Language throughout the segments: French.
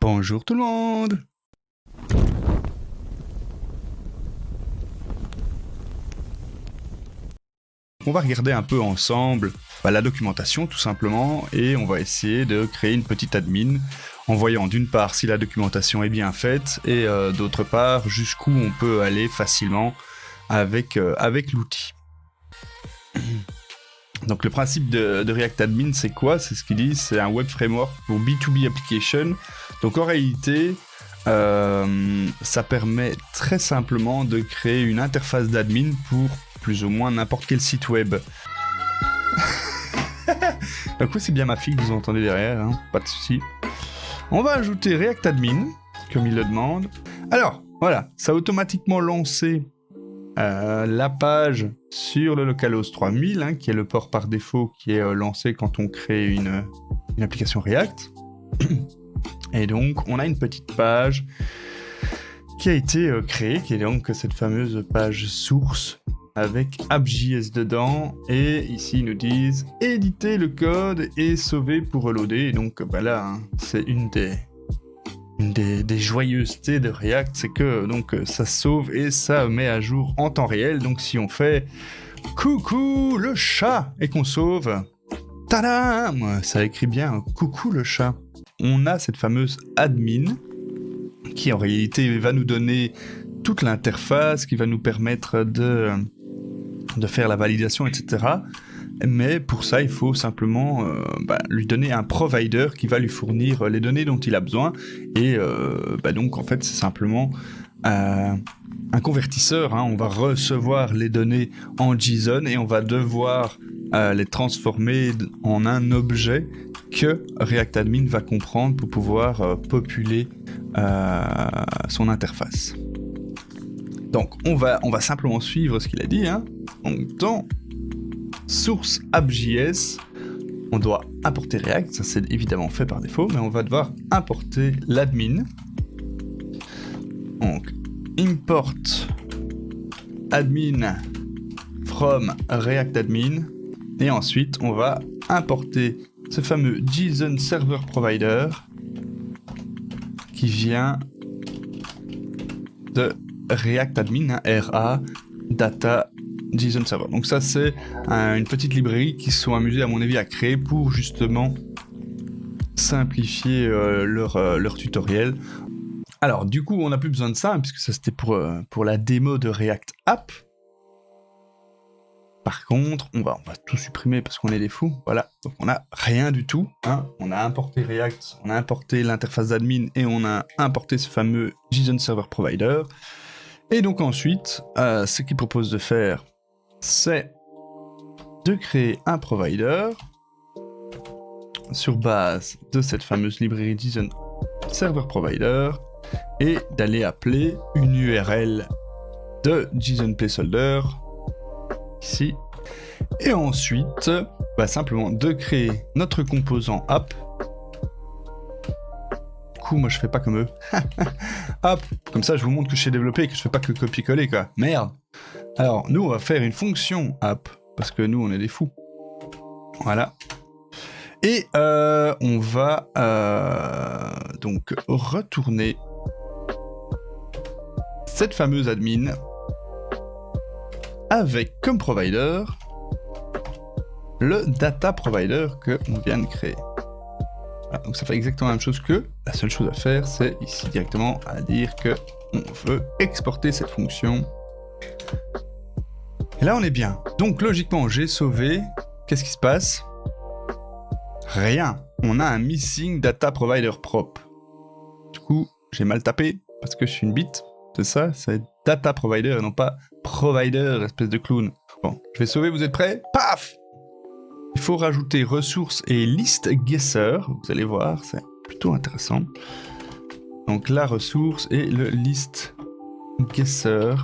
Bonjour tout le monde! On va regarder un peu ensemble la documentation tout simplement et on va essayer de créer une petite admin en voyant d'une part si la documentation est bien faite et d'autre part jusqu'où on peut aller facilement avec l'outil. Donc le principe de React Admin c'est quoi? C'est ce qu'ils disent, c'est un web framework pour B2B application. Donc en réalité, ça permet très simplement de créer une interface d'admin pour plus ou moins n'importe quel site web. Du coup c'est bien ma fille que vous entendez derrière, hein, pas de souci. On va ajouter React Admin, comme il le demande. Alors, voilà, ça a automatiquement lancé la page sur le localhost 3000, hein, qui est le port par défaut qui est lancé quand on crée une application React. Et donc, on a une petite page qui a été créée, qui est donc cette fameuse page source avec app.js dedans. Et ici, ils nous disent éditer le code et sauver pour reloader. Et donc, là, hein, c'est une des joyeusetés de React, c'est que donc ça sauve et ça met à jour en temps réel. Donc si on fait coucou le chat et qu'on sauve, tadam, ça écrit bien coucou le chat. On a cette fameuse admin qui en réalité va nous donner toute l'interface, qui va nous permettre de faire la validation, etc. Mais pour ça, il faut simplement lui donner un provider qui va lui fournir les données dont il a besoin. Et donc, en fait, c'est simplement un convertisseur. Hein. On va recevoir les données en JSON et on va devoir les transformer en un objet que React Admin va comprendre pour pouvoir populer son interface. Donc, on va simplement suivre ce qu'il a dit. Hein. Donc, dans source app.js, on doit importer React, ça c'est évidemment fait par défaut, mais on va devoir importer l'admin. Donc, import admin from React admin, et ensuite on va importer ce fameux JSON Server Provider qui vient de React admin, hein, RA data JSON Server. Donc ça c'est une petite librairie qui se sont amusés à mon avis à créer pour justement simplifier leur tutoriel. Alors du coup on n'a plus besoin de ça hein, puisque ça c'était pour la démo de React App. Par contre on va tout supprimer parce qu'on est des fous. Voilà, donc on n'a rien du tout. Hein. On a importé React, on a importé l'interface d'admin et on a importé ce fameux JSON Server Provider. Et donc ensuite, ce qu'il propose de faire, c'est de créer un provider sur base de cette fameuse librairie JSON Server Provider et d'aller appeler une URL de JSON Placeholder ici. Et ensuite, simplement de créer notre composant app. Moi je fais pas comme eux. Hop, comme ça je vous montre que je sais développer et que je fais pas que copier-coller quoi. Merde. Alors nous on va faire une fonction app parce que nous on est des fous. Voilà. Et on va donc retourner cette fameuse admin avec comme provider le data provider que on vient de créer. Voilà, donc ça fait exactement la même chose que la seule chose à faire, c'est ici directement à dire que on veut exporter cette fonction. Et là on est bien. Donc logiquement j'ai sauvé. Qu'est-ce qui se passe? Rien. On a un missing data provider prop. Du coup j'ai mal tapé parce que je suis une bite. C'est ça, c'est data provider et non pas provider, espèce de clown. Bon, je vais sauver, vous êtes prêts? Paf! Il faut rajouter ressources et list guesser, vous allez voir, c'est plutôt intéressant. Donc la ressource et le list guesser.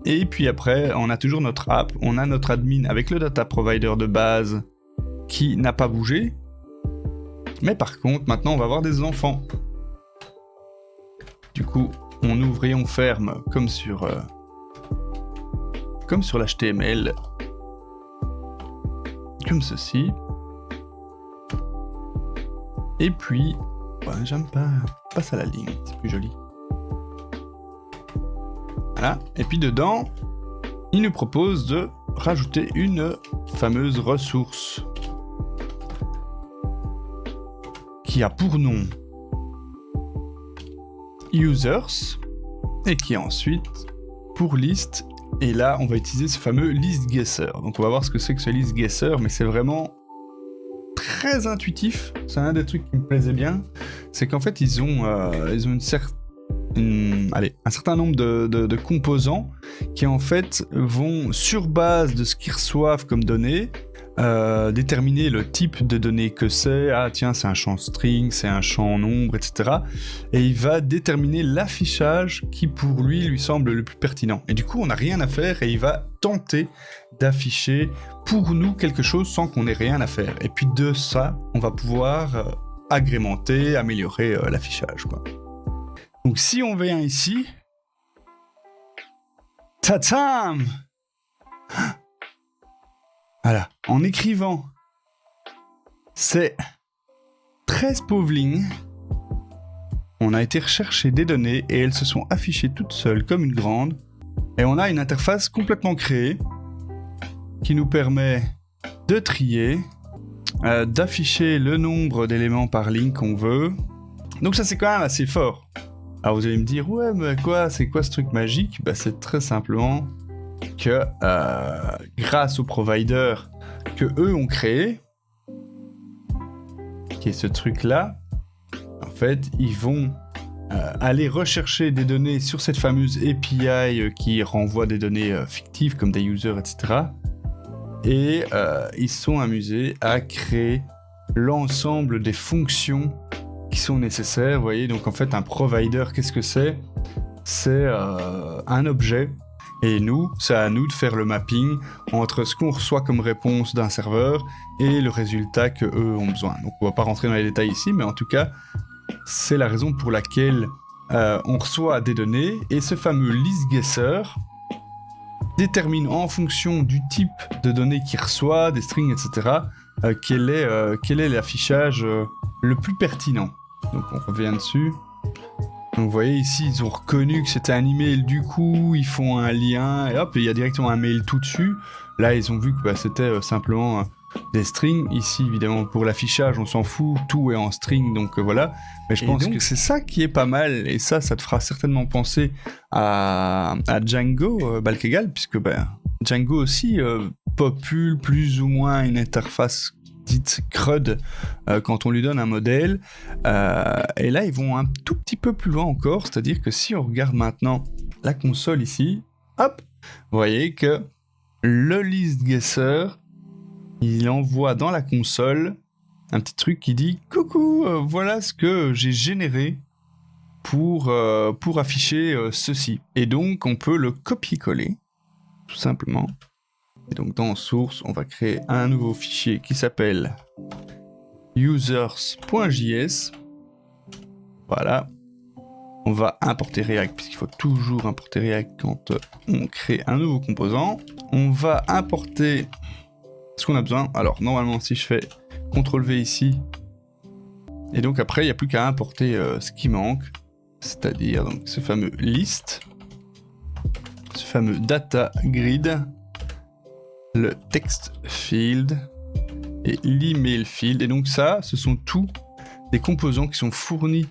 Et puis après, on a toujours notre app, on a notre admin avec le data provider de base qui n'a pas bougé. Mais par contre, maintenant on va avoir des enfants. Du coup, on ouvre et on ferme comme sur l'HTML. Comme ceci. Et puis, Ouais, j'aime pas. Passe à la ligne, c'est plus joli. Voilà. Et puis dedans, il nous propose de rajouter une fameuse ressource qui a pour nom users et qui a ensuite pour liste. Et là, on va utiliser ce fameux list guesser. Donc on va voir ce que c'est que ce list guesser, mais c'est vraiment très intuitif. C'est un des trucs qui me plaisait bien. C'est qu'en fait, ils ont un certain nombre de composants qui en fait vont, sur base de ce qu'ils reçoivent comme données, déterminer le type de données que c'est. Ah tiens, c'est un champ string, c'est un champ nombre, etc. Et il va déterminer l'affichage qui pour lui semble le plus pertinent. Et du coup, on n'a rien à faire et il va tenter d'afficher pour nous quelque chose sans qu'on ait rien à faire. Et puis de ça, on va pouvoir agrémenter, améliorer l'affichage, quoi. Donc si on vient ici, tatam! Voilà, en écrivant ces 13 pauvres lignes, on a été rechercher des données et elles se sont affichées toutes seules comme une grande. Et on a une interface complètement créée qui nous permet de trier, d'afficher le nombre d'éléments par ligne qu'on veut. Donc ça c'est quand même assez fort. Alors vous allez me dire, ouais mais quoi, c'est quoi ce truc magique? Bah c'est très simplement que grâce au provider que eux ont créé, qui est ce truc là, en fait ils vont aller rechercher des données sur cette fameuse API qui renvoie des données fictives comme des users, etc. Et ils se sont amusés à créer l'ensemble des fonctions qui sont nécessaires. Vous voyez, donc en fait un provider, qu'est-ce que c'est? C'est un objet. Et nous, c'est à nous de faire le mapping entre ce qu'on reçoit comme réponse d'un serveur et le résultat que eux ont besoin. Donc on va pas rentrer dans les détails ici, mais en tout cas, c'est la raison pour laquelle on reçoit des données, et ce fameux list guesser détermine en fonction du type de données qu'il reçoit, des strings, etc., quel est l'affichage le plus pertinent. Donc on revient dessus. Donc vous voyez ici, ils ont reconnu que c'était un email, du coup ils font un lien et hop, il y a directement un mail tout dessus. Là ils ont vu que c'était simplement des strings. Ici évidemment pour l'affichage on s'en fout, tout est en string, donc voilà. Mais je pense que c'est ça qui est pas mal, et ça te fera certainement penser à Django Balkegal, puisque Django aussi popule plus ou moins une interface dite CRUD quand on lui donne un modèle, et là ils vont un tout petit peu plus loin encore, c'est-à-dire que si on regarde maintenant la console ici, hop, vous voyez que le list guesser, il envoie dans la console un petit truc qui dit « Coucou, voilà ce que j'ai généré pour afficher ceci ». Et donc on peut le copier-coller, tout simplement. Et donc dans source, on va créer un nouveau fichier qui s'appelle users.js. Voilà. On va importer React, puisqu'il faut toujours importer React quand on crée un nouveau composant. On va importer ce qu'on a besoin. Alors normalement, si je fais CTRL-V ici, et donc après, il n'y a plus qu'à importer ce qui manque, c'est-à-dire donc ce fameux list, ce fameux data grid, le text field et l'email field. Et donc ça, ce sont tous des composants qui sont fournis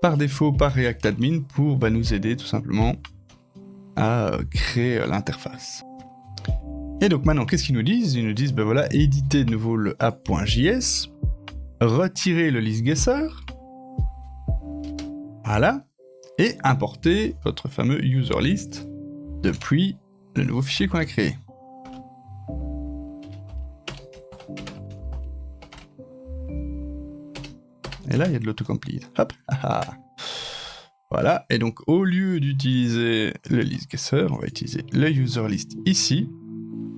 par défaut par React Admin pour nous aider tout simplement à créer l'interface. Et donc maintenant, qu'est-ce qu'ils nous disent? Ils nous disent, voilà, éditer de nouveau le app.js, retirer le list guesser, voilà, et importer votre fameux user list depuis le nouveau fichier qu'on a créé. Et là, il y a de l'autocomplete. Hop, voilà. Et donc, au lieu d'utiliser le list guesser, on va utiliser le user list ici.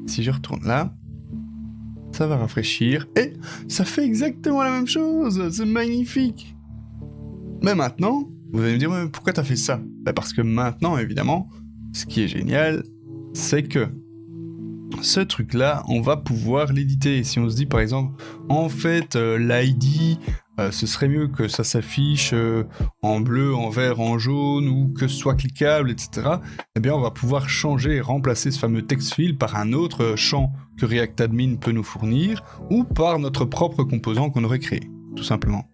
Si je retourne là, ça va rafraîchir et ça fait exactement la même chose. C'est magnifique. Mais maintenant, vous allez me dire, mais pourquoi t'as fait ça? Parce que maintenant, évidemment, ce qui est génial, c'est que ce truc-là, on va pouvoir l'éditer. Si on se dit, par exemple, en fait, l'ID ce serait mieux que ça s'affiche en bleu, en vert, en jaune, ou que ce soit cliquable, etc. Eh bien, on va pouvoir changer et remplacer ce fameux text field par un autre champ que React Admin peut nous fournir, ou par notre propre composant qu'on aurait créé, tout simplement.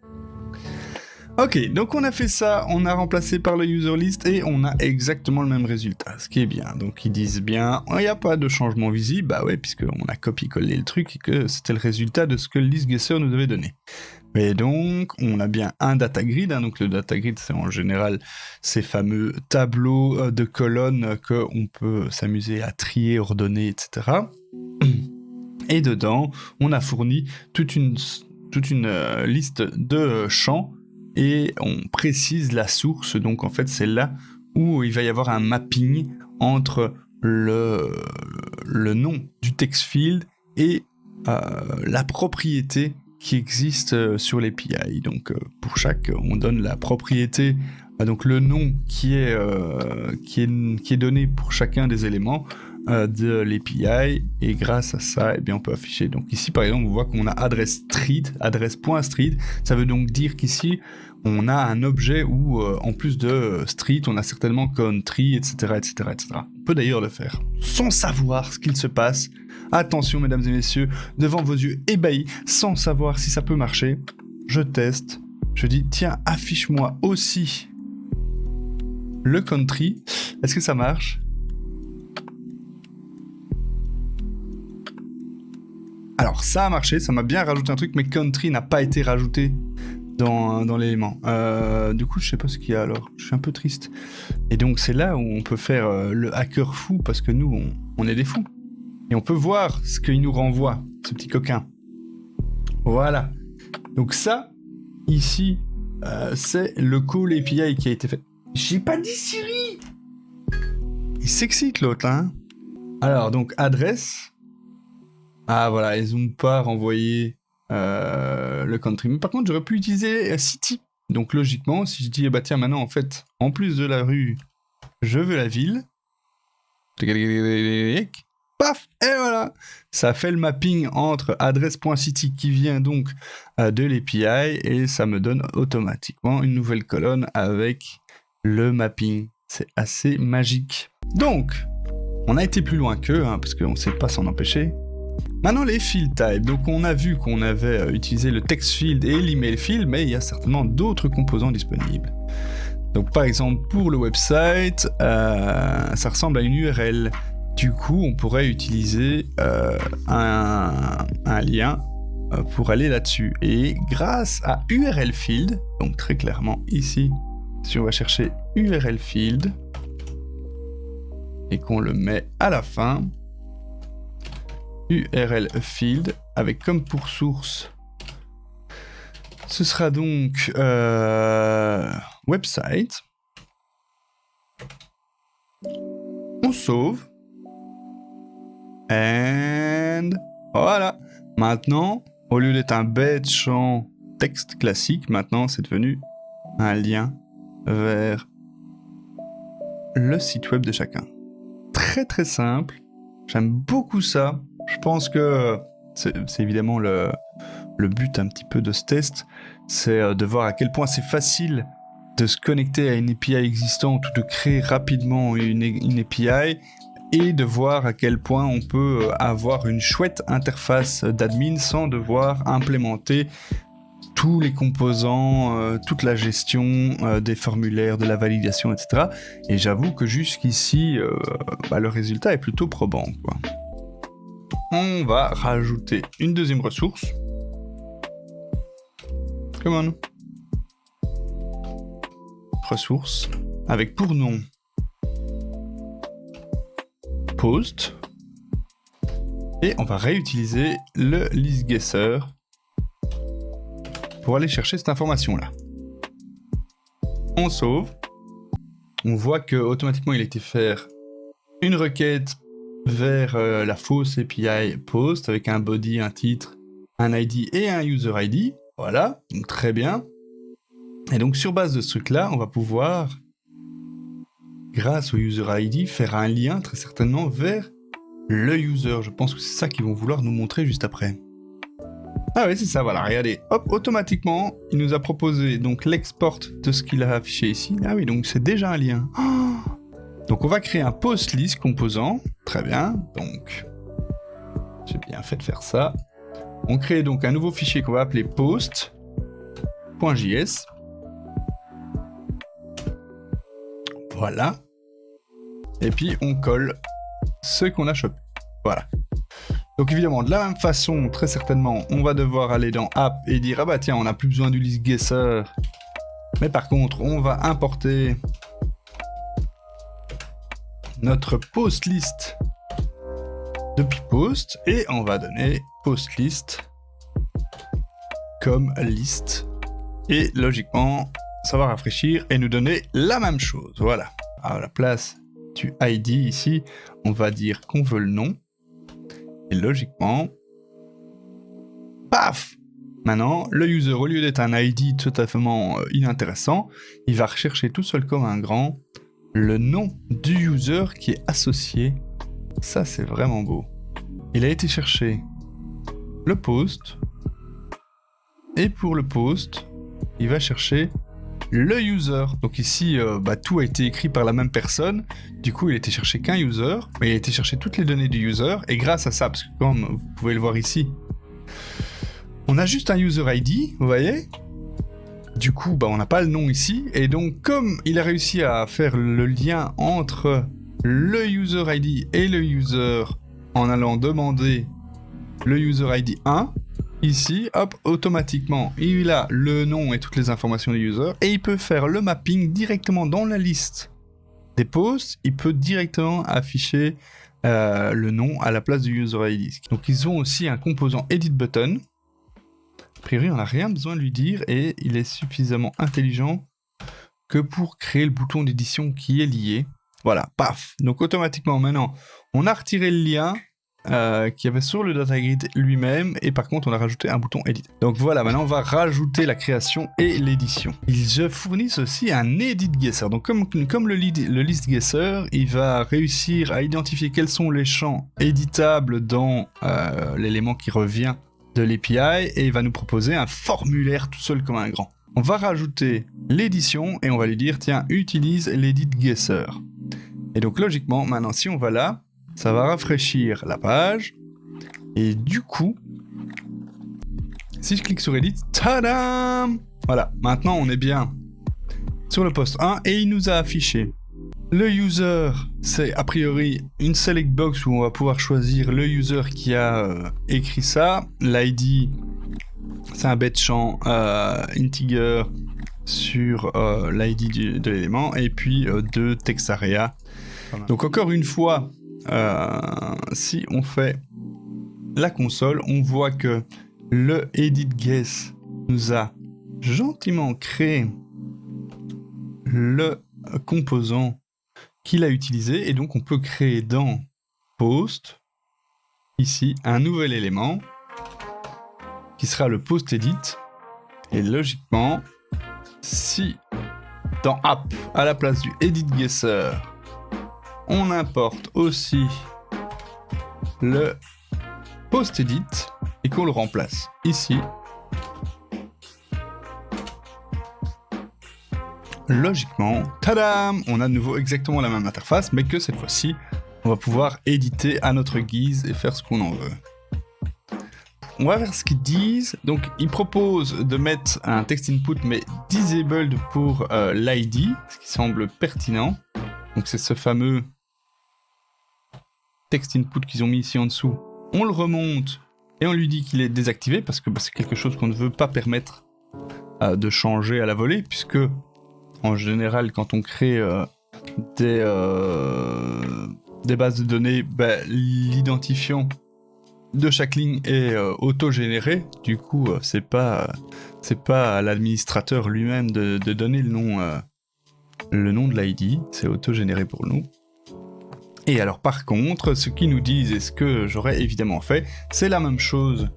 Ok, donc on a fait ça, on a remplacé par le user list et on a exactement le même résultat, ce qui est bien. Donc ils disent bien, il n'y a pas de changement visible, bah ouais, puisqu'on a copié-collé le truc et que c'était le résultat de ce que le list guesser nous avait donné. Et donc, on a bien un data grid, hein, donc le data grid, c'est en général ces fameux tableaux de colonnes qu'on peut s'amuser à trier, ordonner, etc. Et dedans, on a fourni toute une liste de champs, et on précise la source, donc en fait c'est là où il va y avoir un mapping entre le nom du text field et la propriété qui existe sur l'API. Donc pour chaque, on donne la propriété, donc le nom qui est donné pour chacun des éléments de l'API, et grâce à ça, eh bien, on peut afficher. Donc ici, par exemple, on voit qu'on a adresse.street. Ça veut donc dire qu'ici, on a un objet où, en plus de street, on a certainement country, etc., etc., etc. On peut d'ailleurs le faire sans savoir ce qu'il se passe. Attention, mesdames et messieurs, devant vos yeux ébahis, sans savoir si ça peut marcher, je teste. Je dis, tiens, affiche-moi aussi le country. Est-ce que ça marche ? Alors, ça a marché, ça m'a bien rajouté un truc, mais country n'a pas été rajouté dans l'élément. Du coup, je sais pas ce qu'il y a alors. Je suis un peu triste. Et donc, c'est là où on peut faire le hacker fou, parce que nous, on est des fous. Et on peut voir ce qu'il nous renvoie, ce petit coquin. Voilà. Donc ça, ici, c'est le call API qui a été fait. J'ai pas dit Siri. Il s'excite l'autre, hein. Alors, donc, adresse. Ah voilà, ils n'ont pas renvoyé le country. Mais par contre, j'aurais pu utiliser city. Donc logiquement, si je dis, bah tiens, maintenant, en fait, en plus de la rue, je veux la ville. Paf, et voilà. Ça fait le mapping entre adresse.city qui vient donc de l'API, et ça me donne automatiquement une nouvelle colonne avec le mapping. C'est assez magique. Donc, on a été plus loin qu'eux, hein, parce qu'on ne sait pas s'en empêcher. Maintenant, les field types. Donc, on a vu qu'on avait utilisé le text field et l'email field, mais il y a certainement d'autres composants disponibles. Donc, par exemple, pour le website, ça ressemble à une URL. Du coup, on pourrait utiliser un lien pour aller là-dessus. Et grâce à URL field, donc très clairement ici, si on va chercher URL field et qu'on le met à la fin, URL field avec comme pour source, ce sera donc website. On sauve. And voilà. Maintenant, au lieu d'être un bête champ texte classique, maintenant c'est devenu un lien vers le site web de chacun. Très très simple. J'aime beaucoup ça. Je pense que c'est évidemment le but un petit peu de ce test, c'est de voir à quel point c'est facile de se connecter à une API existante ou de créer rapidement une API, et de voir à quel point on peut avoir une chouette interface d'admin sans devoir implémenter tous les composants, toute la gestion des formulaires, de la validation, etc. Et j'avoue que jusqu'ici, le résultat est plutôt probant, quoi. On va rajouter une deuxième ressource. Come on. Ressource avec pour nom post, et on va réutiliser le list guesser pour aller chercher cette information là. On sauve, on voit que automatiquement il a été faire une requête vers la fausse API post avec un body, un titre, un ID et un user ID. Voilà, donc très bien. Et donc sur base de ce truc là, on va pouvoir, grâce au user ID, faire un lien très certainement vers le user. Je pense que c'est ça qu'ils vont vouloir nous montrer juste après. Ah oui, c'est ça, voilà, regardez. Hop, automatiquement, il nous a proposé donc l'export de ce qu'il a affiché ici. Ah oui, donc c'est déjà un lien. Oh, donc on va créer un post list composant. Très bien, donc j'ai bien fait de faire ça. On crée donc un nouveau fichier qu'on va appeler post.js. Voilà. Et puis on colle ce qu'on a chopé. Voilà. Donc évidemment, de la même façon, très certainement, on va devoir aller dans App et dire ah bah tiens, on n'a plus besoin du list guesser. Mais par contre, on va importer notre post list depuis post et on va donner post list comme liste. Et logiquement, ça va rafraîchir et nous donner la même chose. Voilà. À la place du ID ici, on va dire qu'on veut le nom. Et logiquement, paf! Maintenant, le user, au lieu d'être un ID totalement inintéressant, il va rechercher tout seul comme un grand le nom du user qui est associé. Ça, c'est vraiment beau. Il a été chercher le post. Et pour le post, il va chercher le user. Donc ici, tout a été écrit par la même personne. Du coup, il a été chercher qu'un user, mais il a été chercher toutes les données du user. Et grâce à ça, parce que comme vous pouvez le voir ici, on a juste un user ID, vous voyez. Du coup, on n'a pas le nom ici. Et donc, comme il a réussi à faire le lien entre le user ID et le user en allant demander le user ID 1, ici, hop, automatiquement, il a le nom et toutes les informations du user, et il peut faire le mapping directement dans la liste des posts, il peut directement afficher le nom à la place du user ID. Donc ils ont aussi un composant edit button. A priori, on n'a rien besoin de lui dire, et il est suffisamment intelligent que pour créer le bouton d'édition qui est lié. Voilà, paf. Donc automatiquement, maintenant, on a retiré le lien qu'il y avait sur le data grid lui-même, et par contre on a rajouté un bouton edit. Donc voilà, maintenant on va rajouter la création et l'édition. Ils fournissent aussi un edit guesser. Donc comme le list guesser, il va réussir à identifier quels sont les champs éditables dans l'élément qui revient de l'API, et il va nous proposer un formulaire tout seul comme un grand. On va rajouter l'édition et on va lui dire tiens, utilise l'edit guesser. Et donc logiquement, maintenant si on va là, ça va rafraîchir la page. Et du coup, si je clique sur Edit, tadam! Voilà, maintenant on est bien sur le post 1 et il nous a affiché le user. C'est a priori une select box où on va pouvoir choisir le user qui a écrit ça. L'ID, c'est un bête champ integer sur l'ID de l'élément. Et puis deux text area. Donc encore une fois, si on fait la console, on voit que le edit guess nous a gentiment créé le composant qu'il a utilisé, et donc on peut créer dans post ici un nouvel élément qui sera le post edit, et logiquement si dans app à la place du edit guesser on importe aussi le post edit et qu'on le remplace ici, logiquement, tadam, on a de nouveau exactement la même interface, mais que cette fois-ci, on va pouvoir éditer à notre guise et faire ce qu'on en veut. On va faire ce qu'ils disent. Donc, ils proposent de mettre un text input, mais disabled pour l'ID, ce qui semble pertinent. Donc, c'est ce fameux text input qu'ils ont mis ici en dessous. On le remonte et on lui dit qu'il est désactivé parce que c'est quelque chose qu'on ne veut pas permettre de changer à la volée, puisque en général, quand on crée des bases de données, l'identifiant de chaque ligne est auto-généré. Du coup, c'est pas à l'administrateur lui-même de donner le nom de l'ID, c'est auto-généré pour nous. Et alors par contre, ce qu'ils nous disent et ce que j'aurais évidemment fait, c'est la même chose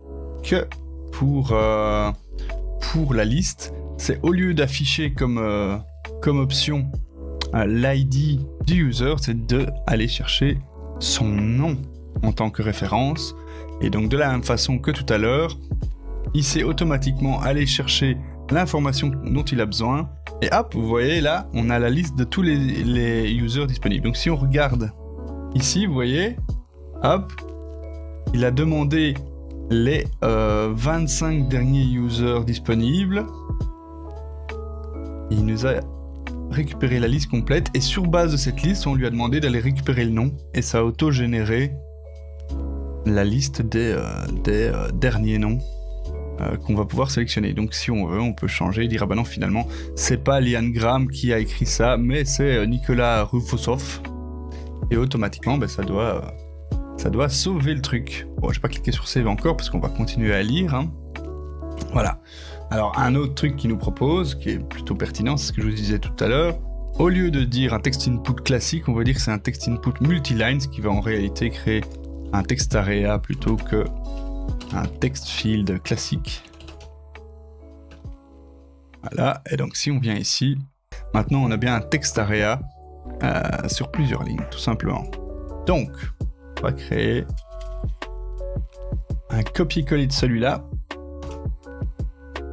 que pour la liste. C'est au lieu d'afficher comme option l'ID du user, c'est d'aller chercher son nom en tant que référence. Et donc de la même façon que tout à l'heure, il sait automatiquement aller chercher l'information dont il a besoin. Et hop, vous voyez là, on a la liste de tous les users disponibles. Donc si on regarde ici, vous voyez, hop, il a demandé les 25 derniers users disponibles. Il nous a récupéré la liste complète et sur base de cette liste, on lui a demandé d'aller récupérer le nom et ça a auto-généré la liste des derniers noms qu'on va pouvoir sélectionner. Donc si on veut, on peut changer et dire ah bah non, finalement, c'est pas Liane Graham qui a écrit ça, mais c'est Nicolas Rufosov. Et automatiquement, bah, ça doit sauver le truc. Bon, je vais pas cliquer sur save encore parce qu'on va continuer à lire. Hein. Voilà. Alors un autre truc qu'il nous propose, qui est plutôt pertinent, c'est ce que je vous disais tout à l'heure. Au lieu de dire un text input classique, on va dire que c'est un text input multiline, ce qui va en réalité créer un text area plutôt que un text field classique. Voilà, et donc si on vient ici, maintenant on a bien un text area sur plusieurs lignes, tout simplement. Donc, on va créer un copier-coller de celui-là,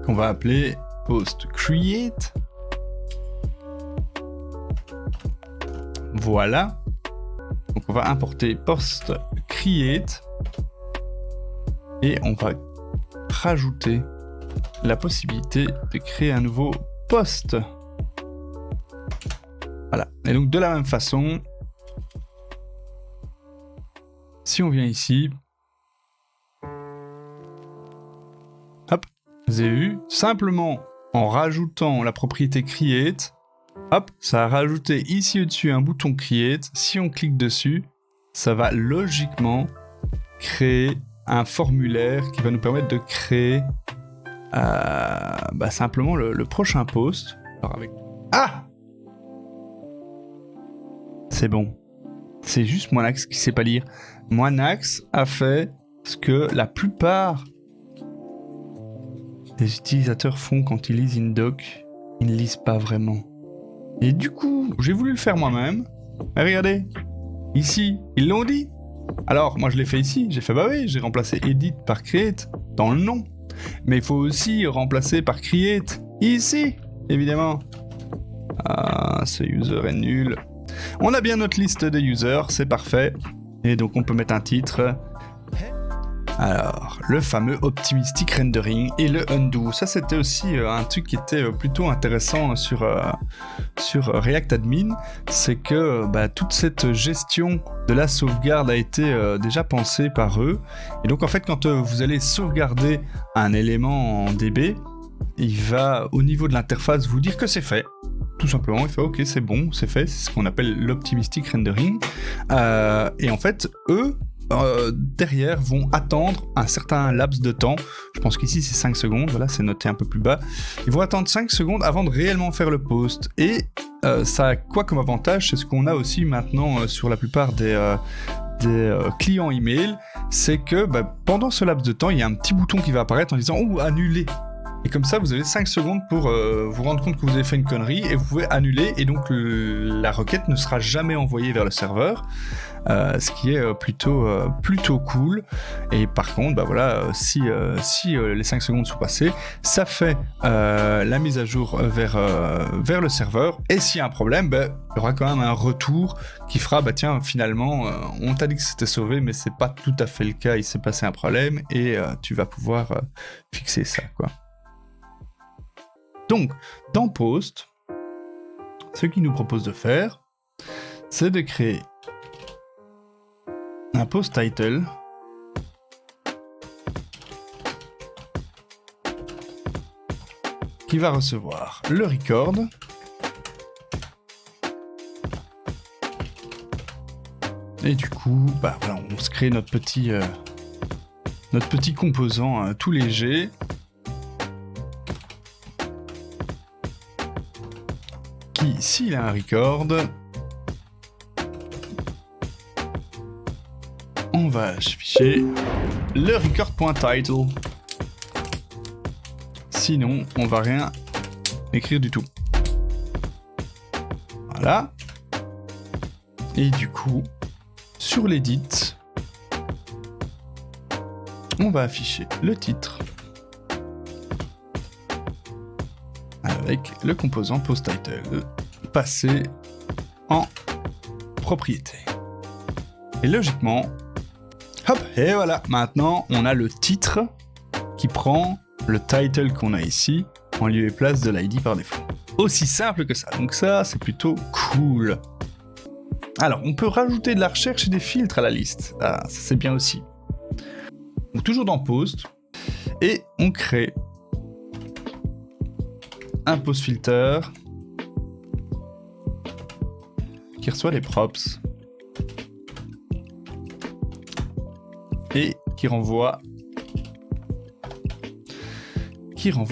qu'on va appeler post create. Voilà. Donc on va importer post create et on va rajouter la possibilité de créer un nouveau post. Voilà. Et donc de la même façon, si on vient ici, hop, vous avez vu, simplement en rajoutant la propriété create, hop, ça a rajouté ici au-dessus un bouton create. Si on clique dessus, ça va logiquement créer un formulaire qui va nous permettre de créer simplement le prochain post. Alors avec... Ah! C'est bon. C'est juste Moinax qui sait pas lire. Moinax a fait ce que la plupart des utilisateurs font quand ils lisent InDoc. Ils ne lisent pas vraiment. Et du coup, j'ai voulu le faire moi-même. Et regardez, ici, ils l'ont dit. Alors, moi je l'ai fait ici. J'ai fait, bah oui, j'ai remplacé edit par create dans le nom. Mais il faut aussi remplacer par create ici, évidemment. Ah, ce user est nul. On a bien notre liste de users, c'est parfait. Et donc on peut mettre un titre. Alors, le fameux optimistic rendering et le undo. Ça, c'était aussi un truc qui était plutôt intéressant sur React Admin. C'est que toute cette gestion de la sauvegarde a été déjà pensée par eux. Et donc, en fait, quand vous allez sauvegarder un élément en DB, il va, au niveau de l'interface, vous dire que c'est fait. Tout simplement, il fait OK, c'est bon, c'est fait. C'est ce qu'on appelle l'optimistic rendering. Et en fait, eux, derrière vont attendre un certain laps de temps. Je pense qu'ici c'est 5 secondes, voilà, c'est noté un peu plus bas. Ils vont attendre 5 secondes avant de réellement faire le post. Et ça a quoi comme avantage? C'est ce qu'on a aussi maintenant sur la plupart des clients email, c'est que pendant ce laps de temps, il y a un petit bouton qui va apparaître en disant « Oh, annuler !» Et comme ça, vous avez 5 secondes pour vous rendre compte que vous avez fait une connerie et vous pouvez annuler et donc la requête ne sera jamais envoyée vers le serveur, ce qui est plutôt cool. Et par contre, si les 5 secondes sont passées, ça fait la mise à jour vers le serveur et s'il y a un problème, il y aura quand même un retour qui fera tiens, finalement, on t'a dit que c'était sauvé, mais c'est pas tout à fait le cas, il s'est passé un problème et tu vas pouvoir fixer ça, quoi. Donc, dans Post, ce qu'il nous propose de faire, c'est de créer un post title qui va recevoir le record et du coup, on se crée notre petit composant tout léger. Qui, s'il a un record, on va afficher le record.title. Sinon, on va rien écrire du tout. Voilà. Et du coup, sur l'edit, on va afficher le titre avec le composant postTitle. Passer en propriété. Et logiquement, hop, et voilà, maintenant on a le titre qui prend le title qu'on a ici en lieu et place de l'ID par défaut. Aussi simple que ça, donc ça c'est plutôt cool. Alors, on peut rajouter de la recherche et des filtres à la liste, ah, ça c'est bien aussi. Donc toujours dans Post, et on crée un post filter qui reçoit les props et qui renvoie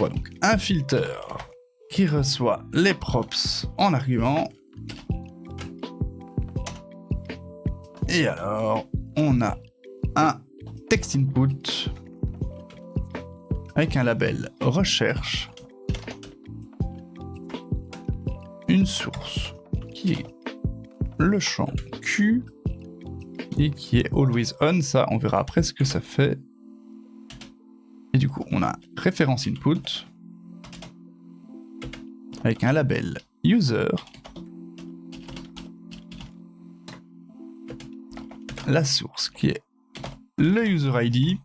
donc un filter qui reçoit les props en argument. Et alors on a un text input avec un label recherche, une source qui est le champ Q et qui est always on, ça on verra après ce que ça fait. Et du coup on a référence input avec un label user, la source qui est le user ID,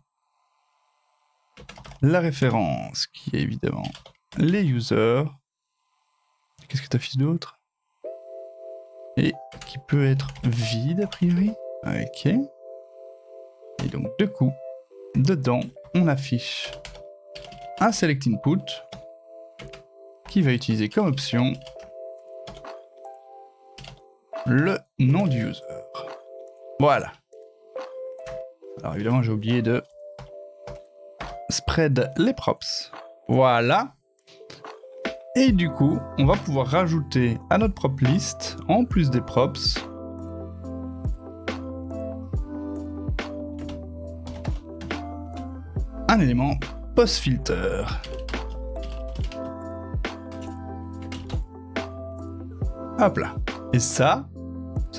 la référence qui est évidemment les users. Qu'est-ce que t'affiches d'autre? Et qui peut être vide a priori. Ok. Et donc du coup, dedans, on affiche un select input qui va utiliser comme option le nom du user. Voilà. Alors évidemment, j'ai oublié de spread les props. Voilà. Et du coup, on va pouvoir rajouter à notre prop list, en plus des props, un élément post filter. Hop là. Et ça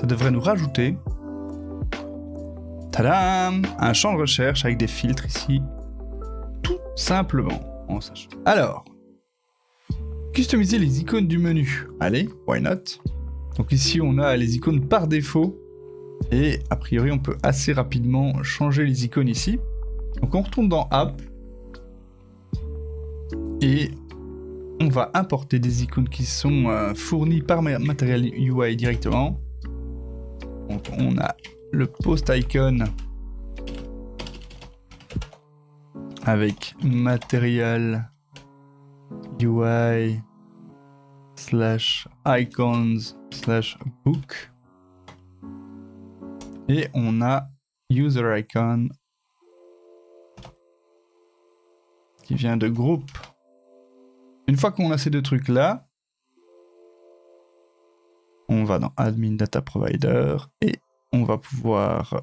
devrait nous rajouter, tadam, un champ de recherche avec des filtres ici, tout simplement, en sachant. Alors, customiser les icônes du menu. Allez, why not? Donc ici, on a les icônes par défaut, et a priori, on peut assez rapidement changer les icônes ici. Donc on retourne dans App, et on va importer des icônes qui sont fournies par Material UI directement. Donc on a le post icon avec Material UI /icons/book, et on a user icon qui vient de groupe. Une fois qu'on a ces deux trucs là, on va dans admin data provider et on va pouvoir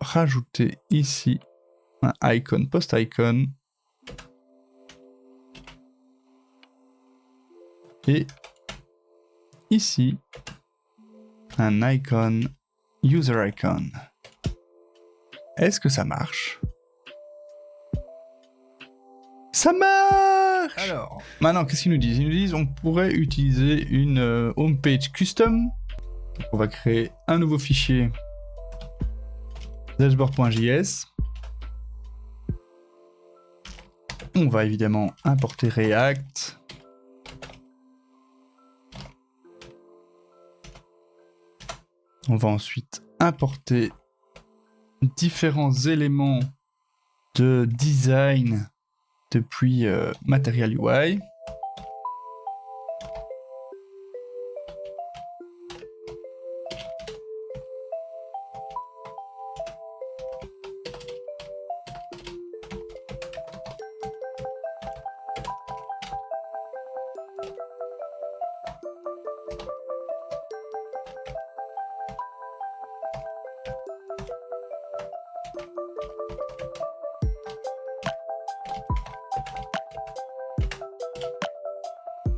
rajouter ici un icon post icon et ici un icon user icon. Est-ce que ça marche? Ça marche! Alors, maintenant, qu'est-ce qu'ils nous disent? Ils nous disent on pourrait utiliser une homepage custom. Donc, on va créer un nouveau fichier dashboard.js. On va évidemment importer React. On va ensuite importer différents éléments de design depuis Material UI.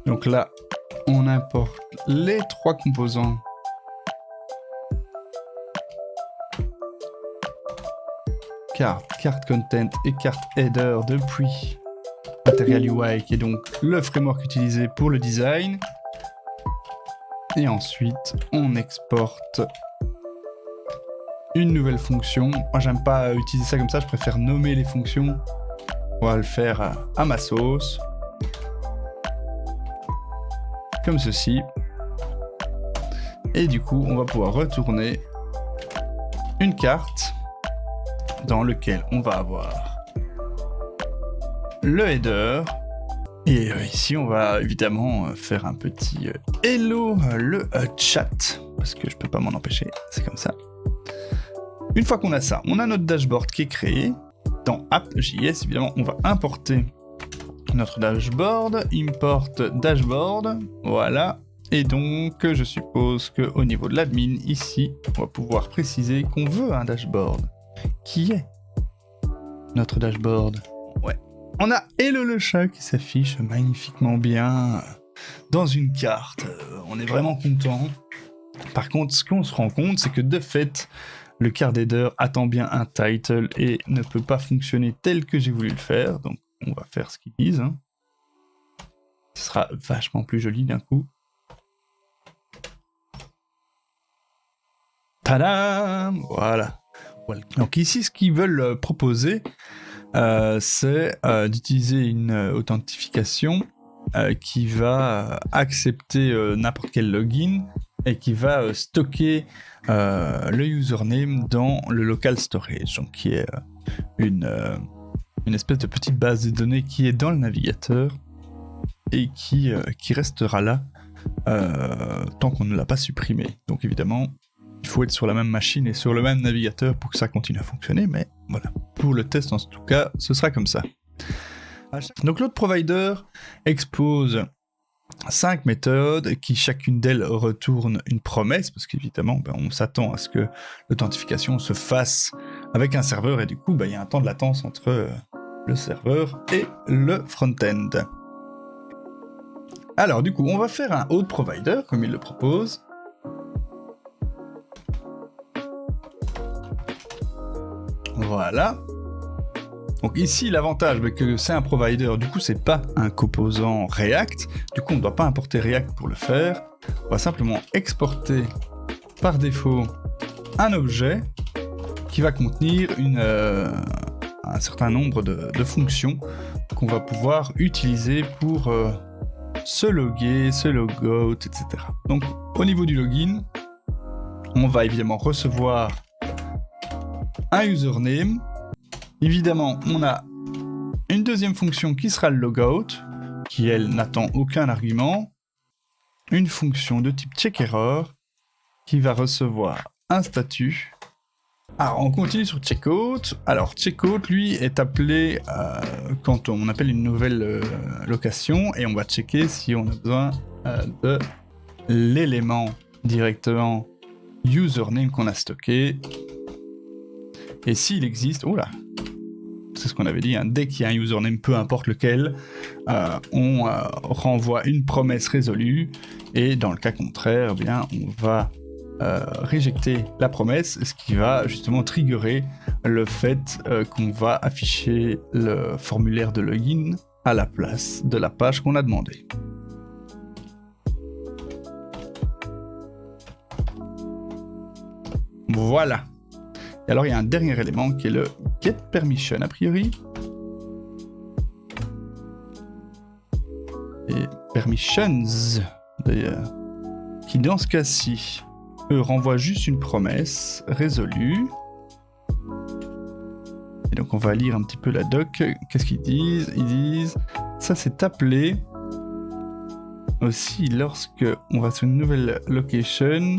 Donc là, on importe les trois composants carte content et carte header depuis Material UI qui est donc le framework utilisé pour le design. Et ensuite, on exporte une nouvelle fonction. Moi, j'aime pas utiliser ça comme ça, je préfère nommer les fonctions. On va le faire à ma sauce. Comme ceci. Et du coup, on va pouvoir retourner une carte dans laquelle on va avoir le header. Et ici, on va évidemment faire un petit hello, le chat, parce que je peux pas m'en empêcher, c'est comme ça. Une fois qu'on a ça, on a notre dashboard qui est créé. Dans app.js, évidemment, on va importer notre dashboard, import dashboard, voilà. Et donc, je suppose qu'au niveau de l'admin, ici, on va pouvoir préciser qu'on veut un dashboard. Qui est notre dashboard? Ouais. On a Hello le chat qui s'affiche magnifiquement bien dans une carte. On est vraiment content. Par contre, ce qu'on se rend compte, c'est que de fait, le card header attend bien un title et ne peut pas fonctionner tel que j'ai voulu le faire. Donc, on va faire ce qu'ils disent. Hein. Ce sera vachement plus joli d'un coup. Tadam! Voilà. Donc ici, ce qu'ils veulent proposer, c'est d'utiliser une authentification qui va accepter n'importe quel login et qui va stocker le username dans le local storage, donc qui est une espèce de petite base de données qui est dans le navigateur et qui restera là tant qu'on ne l'a pas supprimé. Donc évidemment, il faut être sur la même machine et sur le même navigateur pour que ça continue à fonctionner, mais voilà. Pour le test, en tout cas, ce sera comme ça. Donc l'autre provider expose 5 méthodes qui chacune d'elles retourne une promesse, parce qu'évidemment, on s'attend à ce que l'authentification se fasse avec un serveur, et du coup, il y a un temps de latence entre le serveur et le front-end. Alors du coup, on va faire un autre provider, comme il le propose. Voilà. Donc ici, l'avantage, que c'est un provider, du coup, c'est pas un composant React. Du coup, on ne doit pas importer React pour le faire. On va simplement exporter par défaut un objet qui va contenir un certain nombre de fonctions qu'on va pouvoir utiliser pour se loguer, se logout, etc. Donc, au niveau du login, on va évidemment recevoir un username. Évidemment, on a une deuxième fonction qui sera le logout, qui elle n'attend aucun argument. Une fonction de type checkerError qui va recevoir un statut. Alors, on continue sur checkout. Alors, checkout, lui, est appelé quand on appelle une nouvelle location et on va checker si on a besoin de l'élément directement username qu'on a stocké. Et s'il existe, oh là, c'est ce qu'on avait dit, hein, dès qu'il y a un username, peu importe lequel, on renvoie une promesse résolue, et dans le cas contraire, eh bien, on va réjecter la promesse, ce qui va justement triggerer le fait qu'on va afficher le formulaire de login à la place de la page qu'on a demandé. Voilà. Et alors, il y a un dernier élément qui est le getPermission, a priori. Et permissions, d'ailleurs, qui dans ce cas-ci, eux, renvoient juste une promesse résolue. Et donc, on va lire un petit peu la doc. Qu'est-ce qu'ils disent? Ils disent, ça c'est appelé aussi lorsque on va sur une nouvelle location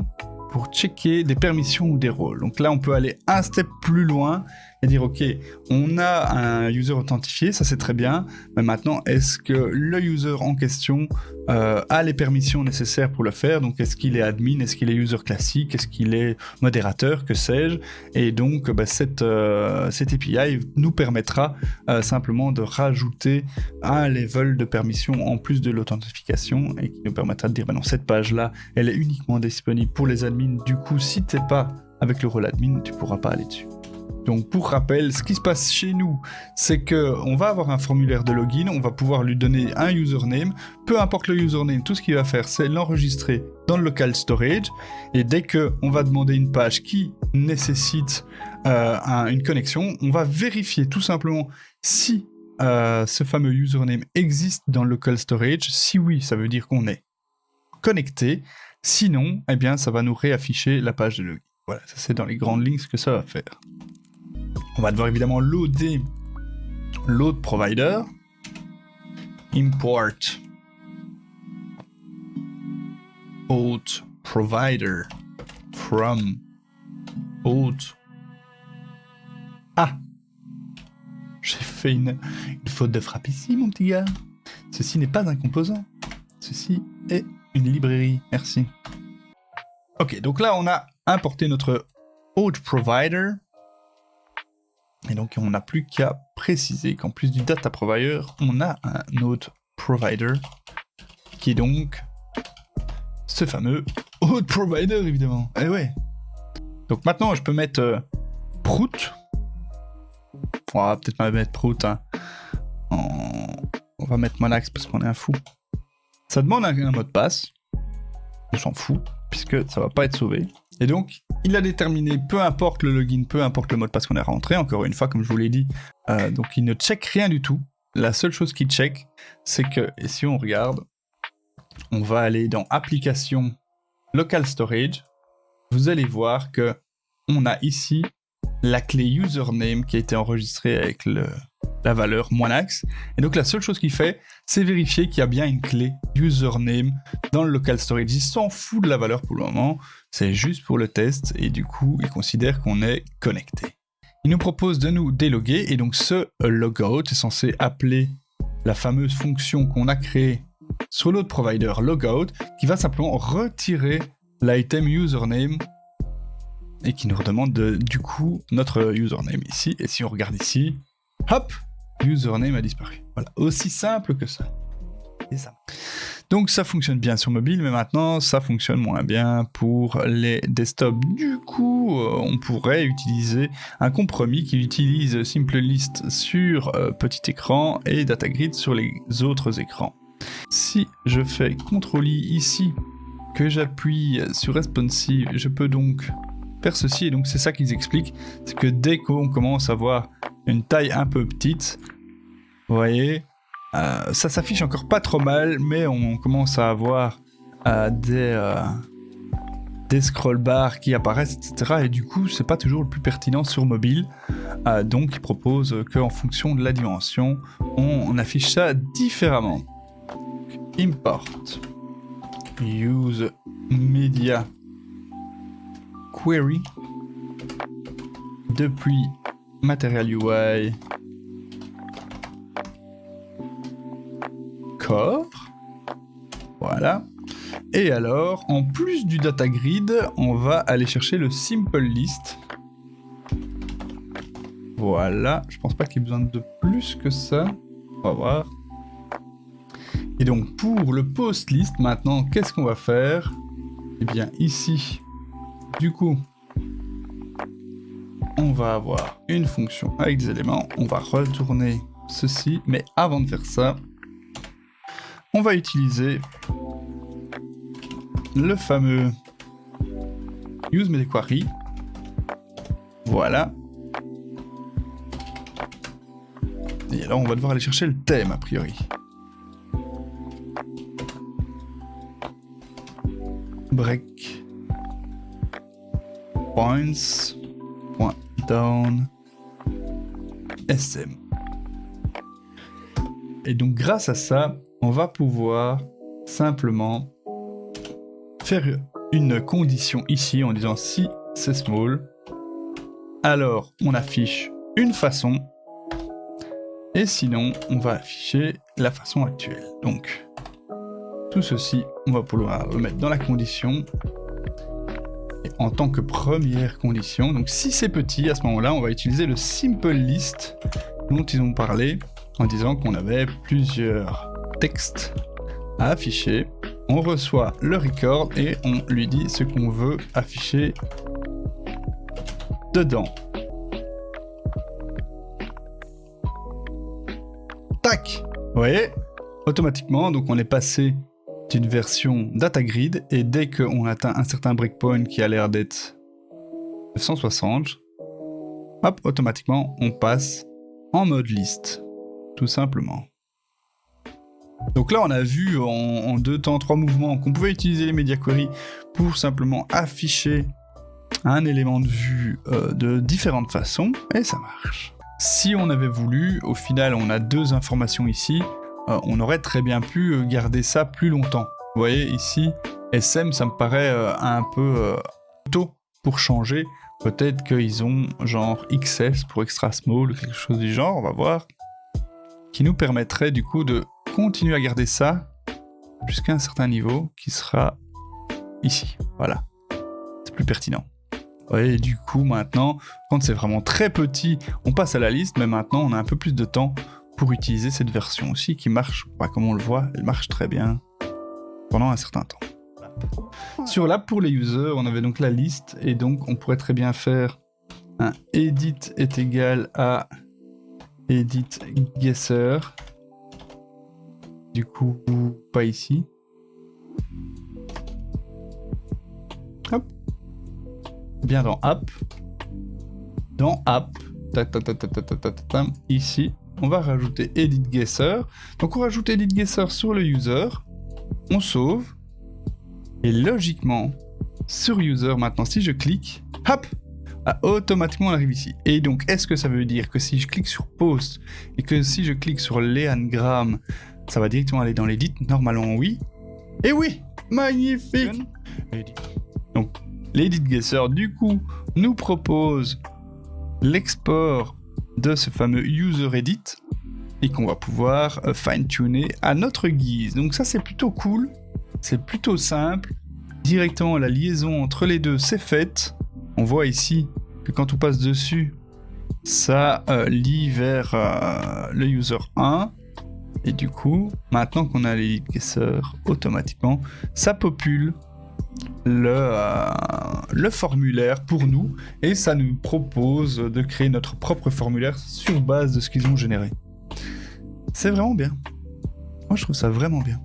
pour checker des permissions ou des rôles. Donc là, on peut aller un step plus loin et dire, ok, on a un user authentifié, ça c'est très bien, mais maintenant, est-ce que le user en question a les permissions nécessaires pour le faire? Donc, est-ce qu'il est admin, est-ce qu'il est user classique, est-ce qu'il est modérateur, que sais-je? Et donc, cette API nous permettra simplement de rajouter un level de permission en plus de l'authentification et qui nous permettra de dire, non, cette page-là, elle est uniquement disponible pour les admins. Du coup, si t'es pas avec le rôle admin, tu pourras pas aller dessus. Donc pour rappel, ce qui se passe chez nous, c'est qu'on va avoir un formulaire de login, on va pouvoir lui donner un username, peu importe le username, tout ce qu'il va faire, c'est l'enregistrer dans le local storage, et dès qu'on va demander une page qui nécessite une connexion, on va vérifier tout simplement si ce fameux username existe dans le local storage. Si oui, ça veut dire qu'on est connecté, sinon, eh bien, ça va nous réafficher la page de login. Voilà, ça c'est dans les grandes lignes ce que ça va faire. On va devoir évidemment loader load provider, import auth provider from auth. Ah, j'ai fait une faute de frappe ici, mon petit gars. Ceci n'est pas un composant. Ceci est une librairie. Merci. Ok, donc là on a importé notre auth provider. Et donc, on n'a plus qu'à préciser qu'en plus du data provider, on a un autre provider, qui est donc ce fameux autre provider, évidemment. Eh ouais. Donc maintenant, je peux mettre prout. On va peut-être pas mettre prout. Hein. On va mettre monax parce qu'on est un fou. Ça demande un mot de passe. On s'en fout, puisque ça va pas être sauvé. Et donc, il a déterminé, peu importe le login, peu importe le mot de passe qu'on est rentré, encore une fois, comme je vous l'ai dit, donc il ne check rien du tout. La seule chose qu'il check, c'est que, et si on regarde, on va aller dans Application, Local Storage, vous allez voir que on a ici la clé username qui a été enregistrée avec la valeur monax. Et donc la seule chose qu'il fait, c'est vérifier qu'il y a bien une clé username dans le local storage. Il s'en fout de la valeur pour le moment, c'est juste pour le test, et du coup, il considère qu'on est connecté. Il nous propose de nous déloguer, et donc ce logout est censé appeler la fameuse fonction qu'on a créée sur l'autre provider logout, qui va simplement retirer l'item username, et qui nous redemande du coup notre username ici. Et si on regarde ici, hop, username a disparu. Voilà, aussi simple que ça. Et ça. Donc ça fonctionne bien sur mobile, mais maintenant ça fonctionne moins bien pour les desktops. Du coup, on pourrait utiliser un compromis qui utilise SimpleList sur petit écran et DataGrid sur les autres écrans. Si je fais CTRL-I ici, que j'appuie sur Responsive, je peux donc faire ceci, et donc c'est ça qu'ils expliquent, c'est que dès qu'on commence à voir une taille un peu petite, vous voyez, ça s'affiche encore pas trop mal, mais on commence à avoir des scroll bars qui apparaissent, etc. Et du coup, c'est pas toujours le plus pertinent sur mobile. Donc, ils proposent qu'en fonction de la dimension, on affiche ça différemment. Import use media query depuis Material UI core, voilà. Et alors, en plus du data grid, on va aller chercher le simple list. Voilà, je pense pas qu'il y ait besoin de plus que ça. On va voir. Et donc pour le post list, maintenant, qu'est-ce qu'on va faire? Eh bien ici, du coup, on va avoir une fonction avec des éléments. On va retourner ceci, mais avant de faire ça, on va utiliser le fameux useMediaQuery. Voilà. Et alors on va devoir aller chercher le thème a priori. Break points down sm. Et donc grâce à ça, on va pouvoir simplement faire une condition ici en disant si c'est small, alors on affiche une façon, et sinon on va afficher la façon actuelle. Donc tout ceci, on va pouvoir le mettre dans la condition, et en tant que première condition. Donc si c'est petit, à ce moment-là, on va utiliser le simple list dont ils ont parlé, en disant qu'on avait plusieurs textes à afficher. On reçoit le record et on lui dit ce qu'on veut afficher dedans. voyez, automatiquement, donc on est passé d'une version data grid, et dès qu'on atteint un certain breakpoint qui a l'air d'être 960, hop, automatiquement, on passe en mode liste, tout simplement. Donc là, on a vu en 2 temps, 3 mouvements qu'on pouvait utiliser les media queries pour simplement afficher un élément de vue de différentes façons, et ça marche. Si on avait voulu, au final, on a 2 informations ici, on aurait très bien pu garder ça plus longtemps. Vous voyez, ici, SM, ça me paraît un peu tôt pour changer. Peut-être qu'ils ont genre XS pour extra small ou quelque chose du genre, on va voir. Qui nous permettrait du coup de continuer à garder ça jusqu'à un certain niveau qui sera ici. Voilà. C'est plus pertinent. Et du coup, maintenant, quand c'est vraiment très petit, on passe à la liste, mais maintenant, on a un peu plus de temps pour utiliser cette version aussi qui marche, comme on le voit, elle marche très bien pendant un certain temps. Sur l'app pour les users, on avait donc la liste, et donc on pourrait très bien faire un edit est égal à edit guesser. Du coup, pas ici. Hop. Bien dans app. Dans app. Ici, on va rajouter edit guesser. Donc on rajoute edit guesser sur le user. On sauve. Et logiquement, sur user maintenant, si je clique, hop, automatiquement on arrive ici. Et donc, est-ce que ça veut dire que si je clique sur post et que si je clique sur Leangram, ça va directement aller dans l'edit? Normalement, oui. Et oui, magnifique. Donc, l'edit guesser, du coup, nous propose l'export de ce fameux user edit et qu'on va pouvoir fine-tuner à notre guise. Donc ça, c'est plutôt cool. C'est plutôt simple. Directement, la liaison entre les deux, c'est faite. On voit ici que quand on passe dessus, ça lie vers le user 1. Et du coup, maintenant qu'on a l'edit guesser, automatiquement, ça popule le formulaire pour nous. Et ça nous propose de créer notre propre formulaire sur base de ce qu'ils ont généré. C'est vraiment bien. Moi, je trouve ça vraiment bien.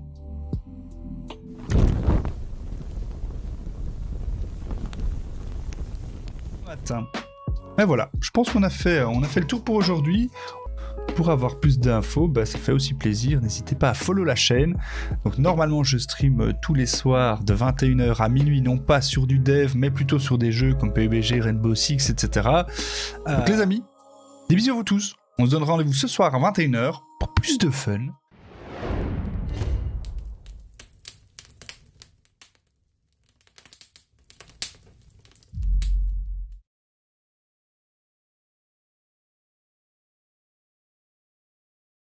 Et voilà, je pense qu'on a fait le tour pour aujourd'hui. Pour avoir plus d'infos, ça fait aussi plaisir. N'hésitez pas à follow la chaîne. Donc normalement, je stream tous les soirs de 21h à minuit, non pas sur du dev, mais plutôt sur des jeux comme PUBG, Rainbow Six, etc. Donc les amis, des bisous à vous tous. On se donne rendez-vous ce soir à 21h pour plus de fun.